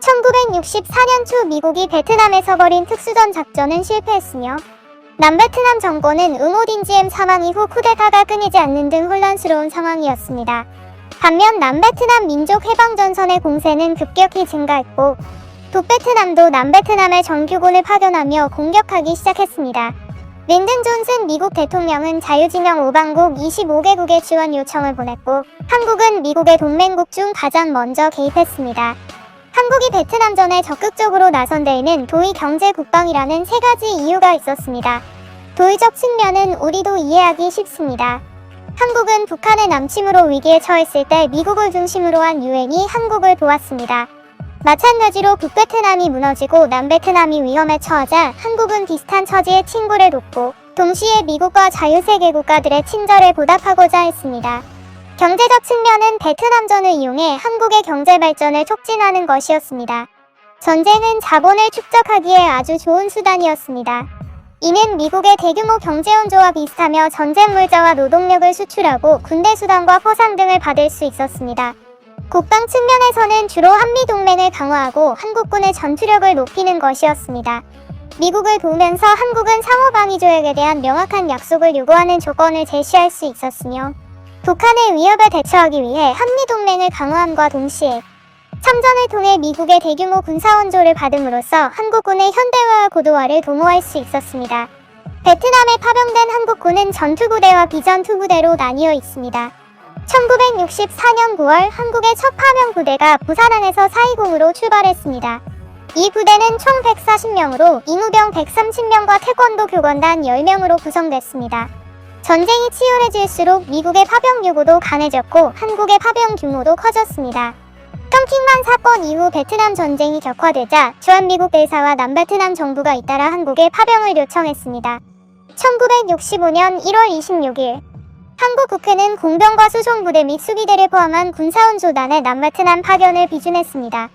(1964년) 초 미국이 베트남에서 벌인 특수전 작전은 실패했으며 남베트남 정권은 응오딘지엠 사망 이후 쿠데타가 끊이지 않는 등 혼란스러운 상황이었습니다. 반면 남베트남 민족해방전선의 공세는 급격히 증가했고 북베트남도 남베트남에 정규군을 파견하며 공격하기 시작했습니다. 린든 존슨 미국 대통령은 자유진영 5방국 25개국에 지원 요청을 보냈고 한국은 미국의 동맹국 중 가장 먼저 개입했습니다. 한국이 베트남전에 적극적으로 나선 데에는 도의 경제 국방이라는 세 가지 이유가 있었습니다. 도의적 측면은 우리도 이해하기 쉽습니다. 한국은 북한의 남침으로 위기에 처했을 때 미국을 중심으로 한 유엔이 한국을 도왔습니다. 마찬가지로 북베트남이 무너지고 남베트남이 위험에 처하자 한국은 비슷한 처지의 친구를 돕고 동시에 미국과 자유세계 국가들의 친절에 보답하고자 했습니다. 경제적 측면은 베트남전을 이용해 한국의 경제 발전을 촉진하는 것이었습니다. 전쟁은 자본을 축적하기에 아주 좋은 수단이었습니다. 이는 미국의 대규모 경제원조와 비슷하며 전쟁 물자와 노동력을 수출하고 군대 수당과 포상 등을 받을 수 있었습니다. 국방 측면에서는 주로 한미동맹을 강화하고 한국군의 전투력을 높이는 것이었습니다. 미국을 도우면서 한국은 상호방위조약에 대한 명확한 약속을 요구하는 조건을 제시할 수 있었으며 북한의 위협에 대처하기 위해 한미동맹을 강화함과 동시에 참전을 통해 미국의 대규모 군사원조를 받음으로써 한국군의 현대화와 고도화를 도모할 수 있었습니다. 베트남에 파병된 한국군은 전투부대와 비전투부대로 나뉘어 있습니다. 1964년 9월 한국의 첫 파병 부대가 부산항에서 420으로 출발했습니다. 이 부대는 총 140명으로 임무병 130명과 태권도 교관단 10명으로 구성됐습니다. 전쟁이 치열해질수록 미국의 파병 요구도 강해졌고 한국의 파병 규모도 커졌습니다. tonkinman 사건 이후 베트남 전쟁이 격화되자 주한미국 대사와 남베트남 정부가 잇따라 한국에 파병을 요청했습니다. 1965년 1월 26일 한국 국회는 공병과 수송부대 및 수비대를 포함한 군사원조단의 남베트남 파견을 비준했습니다.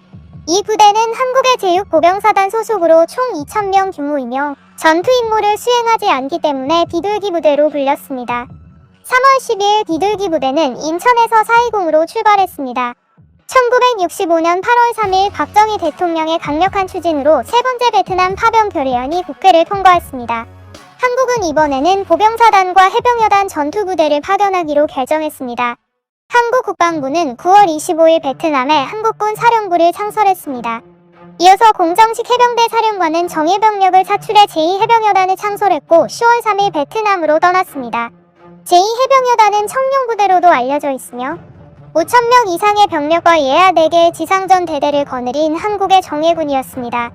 이 부대는 한국의 제6보병사단 소속으로 총 2,000명 규모이며 전투 임무를 수행하지 않기 때문에 비둘기 부대로 불렸습니다. 3월 12일 비둘기 부대는 인천에서 420으로 출발했습니다. 1965년 8월 3일 박정희 대통령의 강력한 추진으로 세 번째 베트남 파병 결의안이 국회를 통과했습니다. 한국은 이번에는 보병사단과 해병여단 전투부대를 파견하기로 결정했습니다. 한국 국방부는 9월 25일 베트남에 한국군 사령부를 창설했습니다. 이어서 공정식 해병대 사령관은 정예병력을 차출해 제2해병여단을 창설했고 10월 3일 베트남으로 떠났습니다. 제2해병여단은 청룡부대로도 알려져 있으며 5,000명 이상의 병력과 예하 4개의 지상전 대대를 거느린 한국의 정예군이었습니다.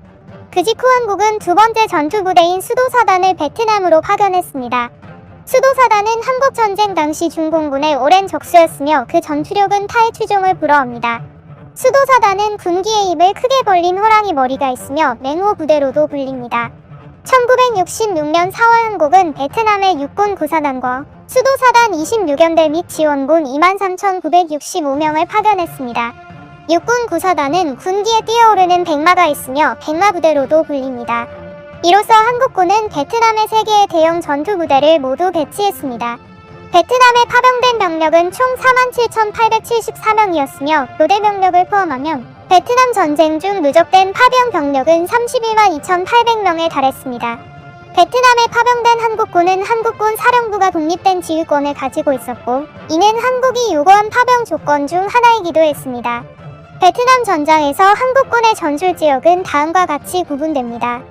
그 직후 한국은 두 번째 전투부대인 수도사단을 베트남으로 파견했습니다. 수도사단은 한국전쟁 당시 중공군의 오랜 적수였으며 그 전투력은 타의 추종을 불허합니다. 수도사단은 군기의 입을 크게 벌린 호랑이 머리가 있으며 맹호 부대로도 불립니다. 1966년 4월 한국은 베트남의 육군 구사단과 수도사단 26연대 및 지원군 23,965명을 파견했습니다. 육군 구사단은 군기에 뛰어오르는 백마가 있으며 백마부대로도 불립니다. 이로써 한국군은 베트남의 3개의 대형 전투부대를 모두 배치했습니다. 베트남에 파병된 병력은 총 47,874명이었으며 교대 병력을 포함하면 베트남 전쟁 중 누적된 파병 병력은 31만 2,800명에 달했습니다. 베트남에 파병된 한국군은 한국군 사령부가 독립된 지휘권을 가지고 있었고 이는 한국이 요구한 파병 조건 중 하나이기도 했습니다. 베트남 전장에서 한국군의 전술지역은 다음과 같이 구분됩니다.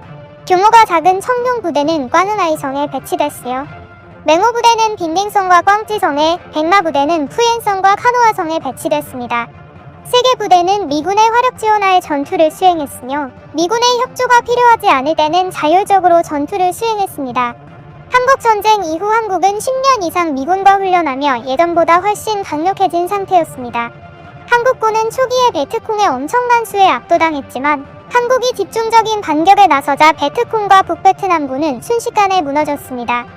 규모가 작은 청룡부대는 꽈누나이성에 배치됐으며 맹호부대는 빈딩성과 꽝찌성에, 백마부대는 푸옌성과 카노아성에 배치됐습니다. 세계 부대는 미군의 화력 지원하에 전투를 수행했으며 미군의 협조가 필요하지 않을 때는 자율적으로 전투를 수행했습니다. 한국전쟁 이후 한국은 10년 이상 미군과 훈련하며 예전보다 훨씬 강력해진 상태였습니다. 한국군은 초기에 베트콩의 엄청난 수에 압도당했지만 한국이 집중적인 반격에 나서자 베트콩과 북베트남군은 순식간에 무너졌습니다.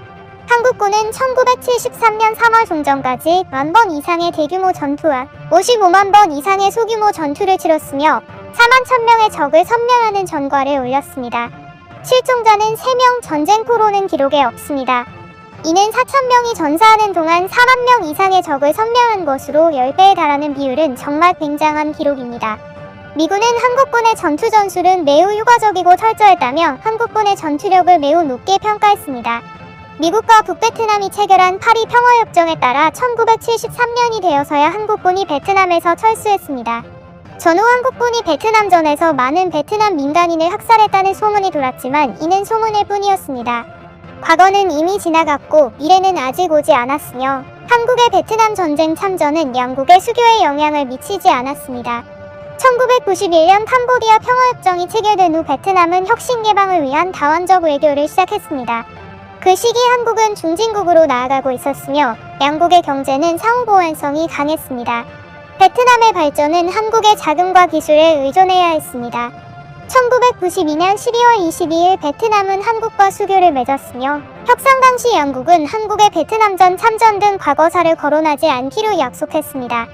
한국군은 1973년 3월 종전까지 10,000번 이상의 대규모 전투와 55만 번 이상의 소규모 전투를 치렀으며 4만 1,000명의 적을 섬멸하는 전과를 올렸습니다. 실종자는 3명, 전쟁포로는 기록에 없습니다. 이는 4,000명이 전사하는 동안 4만 명 이상의 적을 섬멸한 것으로 10배에 달하는 비율은 정말 굉장한 기록입니다. 미군은 한국군의 전투 전술은 매우 효과적이고 철저했다며 한국군의 전투력을 매우 높게 평가했습니다. 미국과 북베트남이 체결한 파리 평화협정에 따라 1973년이 되어서야 한국군이 베트남에서 철수했습니다. 전후 한국군이 베트남전에서 많은 베트남 민간인을 학살했다는 소문이 돌았지만 이는 소문일 뿐이었습니다. 과거는 이미 지나갔고 미래는 아직 오지 않았으며 한국의 베트남 전쟁 참전은 양국의 수교에 영향을 미치지 않았습니다. 1991년 캄보디아 평화협정이 체결된 후 베트남은 혁신 개방을 위한 다원적 외교를 시작했습니다. 그 시기 한국은 중진국으로 나아가고 있었으며 양국의 경제는 상호보완성이 강했습니다. 베트남의 발전은 한국의 자금과 기술에 의존해야 했습니다. 1992년 12월 22일 베트남은 한국과 수교를 맺었으며 협상 당시 양국은 한국의 베트남전 참전 등 과거사를 거론하지 않기로 약속했습니다.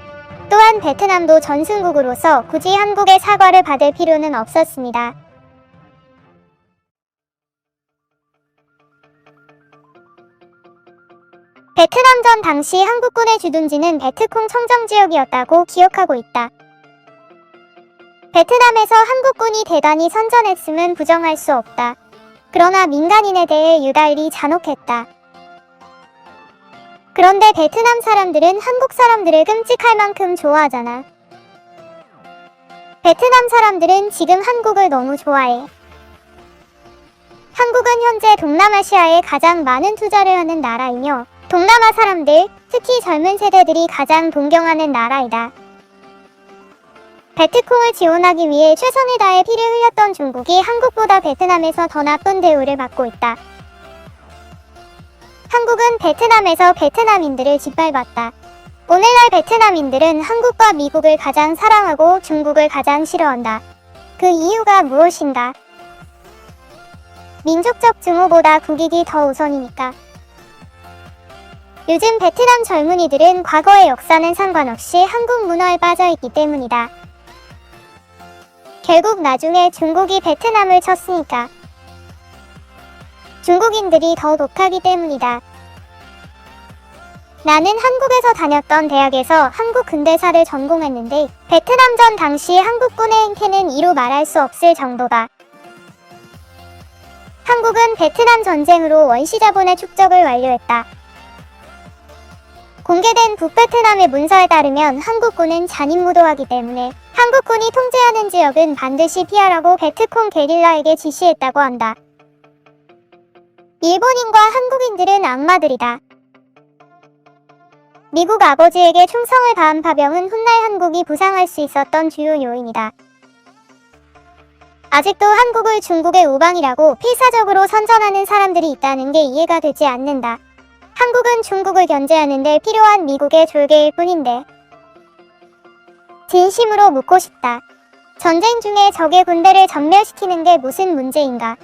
또한 베트남도 전승국으로서 굳이 한국의 사과를 받을 필요는 없었습니다. 베트남전 당시 한국군의 주둔지는 베트콩 청정지역이었다고 기억하고 있다. 베트남에서 한국군이 대단히 선전했음은 부정할 수 없다. 그러나 민간인에 대해 유달리 잔혹했다. 그런데 베트남 사람들은 한국 사람들을 끔찍할 만큼 좋아하잖아. 베트남 사람들은 지금 한국을 너무 좋아해. 한국은 현재 동남아시아에 가장 많은 투자를 하는 나라이며 동남아 사람들, 특히 젊은 세대들이 가장 동경하는 나라이다. 베트콩을 지원하기 위해 최선을 다해 피를 흘렸던 중국이 한국보다 베트남에서 더 나쁜 대우를 받고 있다. 한국은 베트남에서 베트남인들을 짓밟았다. 오늘날 베트남인들은 한국과 미국을 가장 사랑하고 중국을 가장 싫어한다. 그 이유가 무엇인가? 민족적 증오보다 국익이 더 우선이니까. 요즘 베트남 젊은이들은 과거의 역사는 상관없이 한국 문화에 빠져있기 때문이다. 결국 나중에 중국이 베트남을 쳤으니까. 중국인들이 더 독하기 때문이다. 나는 한국에서 다녔던 대학에서 한국 근대사를 전공했는데 베트남전 당시 한국군의 행태는 이루 말할 수 없을 정도다. 한국은 베트남 전쟁으로 원시자본의 축적을 완료했다. 공개된 북베트남의 문서에 따르면 한국군은 잔인무도하기 때문에 한국군이 통제하는 지역은 반드시 피하라고 베트콩 게릴라에게 지시했다고 한다. 일본인과 한국인들은 악마들이다. 미국 아버지에게 충성을 다한 파병은 훗날 한국이 부상할 수 있었던 주요 요인이다. 아직도 한국을 중국의 우방이라고 필사적으로 선전하는 사람들이 있다는 게 이해가 되지 않는다. 한국은 중국을 견제하는 데 필요한 미국의 졸개일 뿐인데. 진심으로 묻고 싶다. 전쟁 중에 적의 군대를 전멸시키는 게 무슨 문제인가?